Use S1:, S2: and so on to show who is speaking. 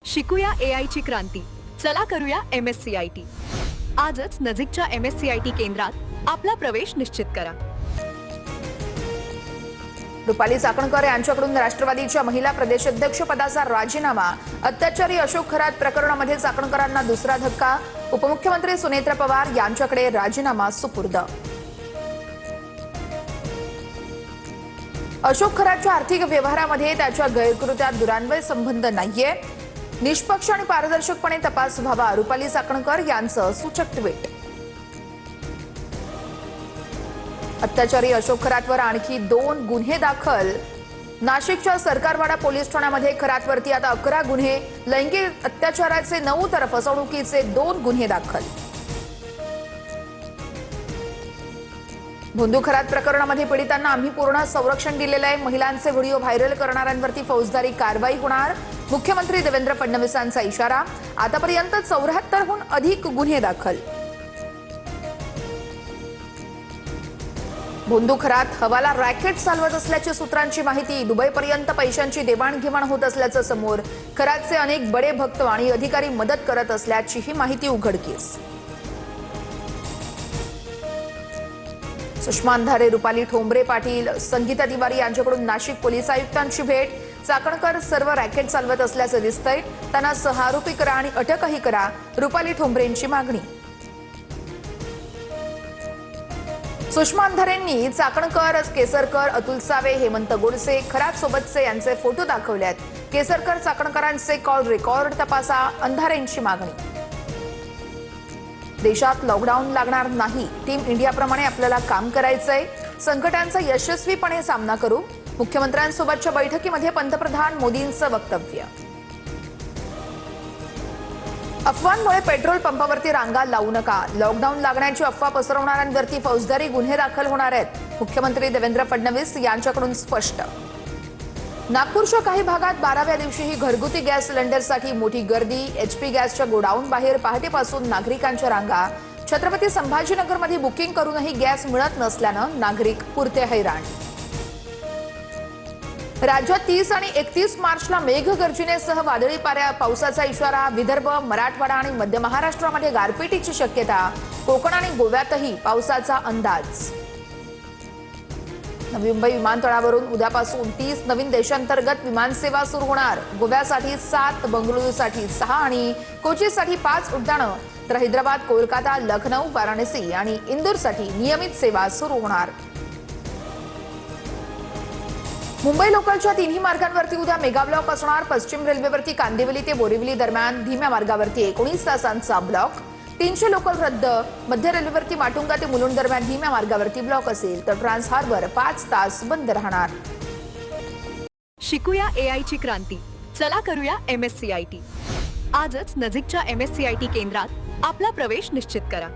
S1: शिकूया AI ची क्रांती. चला करूया MSCIT. आजच नजीकच्या MSCIT केंद्रात आपला प्रवेश निश्चित करा.
S2: रुपाली चाकणकर यांच्याकडून राष्ट्रवादीच्या महिला प्रदेशाध्यक्ष पदाचा राजीनामा. अत्याचारी अशोक खरात प्रकरणामध्ये चाकणकरांना दुसरा धक्का. उपमुख्यमंत्री सुनेत्रा पवार यांच्याकडे राजीनामा सुपूर्द. अशोक खरातच्या आर्थिक व्यवहारामध्ये त्याच्या गैरकृत्यात दुरान्वय संबंध नाहीये. निष्पक्ष आणि पारदर्शकपणे तपास व्हावा. रुपाली चाकणकर यांचं सूचक ट्विट. अत्याचारी अशोक खरातवर आणखी 2 गुन्हे दाखल. नाशिकच्या सरकारवाडा पोलीस ठाण्यामध्ये खरातवरती आता 11 गुन्हे. लैंगिक अत्याचाराचे 9 तर फसवणुकीचे 2 गुन्हे दाखल. भोंदू खरात प्रकरणामध्ये पीडितांना आम्ही पूर्ण संरक्षण दिलेलं आहे. महिलांचे व्हिडिओ व्हायरल करणाऱ्यांवरती फौजदारी कारवाई होणार. मुख्यमंत्री देवेंद्र फडणवीसांचा इशारा. आतापर्यंत 74हून अधिक गुन्हे दाखल. भोंदू खरात हवाला रॅकेट चालवत असल्याची सूत्रांची माहिती. दुबईपर्यंत पैशांची देवाणघेवाण होत असल्याचं समोर. खरातचे अनेक बडे भक्त आणि अधिकारी मदत करत असल्याची ही माहिती उघडकीस. सुषमा अंधारे, रुपाली ठोंबरे पाटील, संगीता तिवारी यांच्याकडून नाशिक पोलीस आयुक्तांची भेट. चाकणकर सर्व रॅकेट चालवत असल्याचं दिसतंय. त्यांना सहारोपी करा आणि अटकही करा. रुपाली ठोंबरेंची मागणी. सुषमा अंधारेंनी चाकणकर, केसरकर, अतुल सावे, हेमंत गोडसे, खरात सोबतचे यांचे फोटो दाखवले आहेत. केसरकर चाकणकरांचे कॉल रेकॉर्ड तपासा. अंधारेंची मागणी. देशात लॉकडाऊन लागणार नाही. टीम इंडियाप्रमाणे आपल्याला काम करायचंय. संकटांचा यशस्वीपणे सामना करू. मुख्यमंत्र्यांसोबतच्या बैठकीमध्ये पंतप्रधान मोदींचं वक्तव्य. अफवांमुळे पेट्रोल पंपावरती रांगा लावू नका. लॉकडाऊन लागण्याची अफवा पसरवणाऱ्यांवरती फौजदारी गुन्हे दाखल होणार आहेत. मुख्यमंत्री देवेंद्र फडणवीस यांच्याकडून स्पष्ट. नागपूरच्या काही भागात 12व्या दिवशीही घरगुती गॅस सिलेंडरसाठी मोठी गर्दी. HP गॅसच्या गोडाऊन बाहेर पहाटेपासून नागरिकांच्या रांगा. छत्रपती संभाजीनगरमध्ये बुकिंग करूनही गॅस मिळत नसल्यानं नागरिक पुरते हैराण. राज्यात 30 आणि 31 मार्चला मेघगर्जनेसह वादळी पावसाचा इशारा. विदर्भ, मराठवाडा आणि मध्य महाराष्ट्रामध्ये गारपिटीची शक्यता. कोकण आणि गोव्यातही पावसाचा अंदाज. नवी मुंबई विमानतळावरून उद्यापासून 30 नवीन देशांतर्गत विमानसेवा सुरू होणार. गोव्यासाठी 7, बंगळुरूसाठी 6 आणि कोचीसाठी 5 उड्डाणं. तर हैदराबाद, कोलकाता, लखनौ, वाराणसी आणि इंदूरसाठी नियमित सेवा सुरू होणार. मुंबई लोकलच्या 3ही मार्गांवरती उद्या मेगा ब्लॉक असणार. पश्चिम रेल्वेवरती कांदिवली ते बोरिवली दरम्यान धीम्या मार्गावरती 19 तासांचा ब्लॉक. 300 लोकल रद्द. मध्य रेल्वेवरती माटुंगा ते मुलुंड दरम्यान धीम्या मार्गावरती ब्लॉक असेल. तर ट्रान्स हार्बर 5 तास बंद राहणार.
S1: शिकूया AI ची क्रांती. चला करूया MSCIT. आजच नजीकच्या MSCIT केंद्रात आपला प्रवेश निश्चित करा.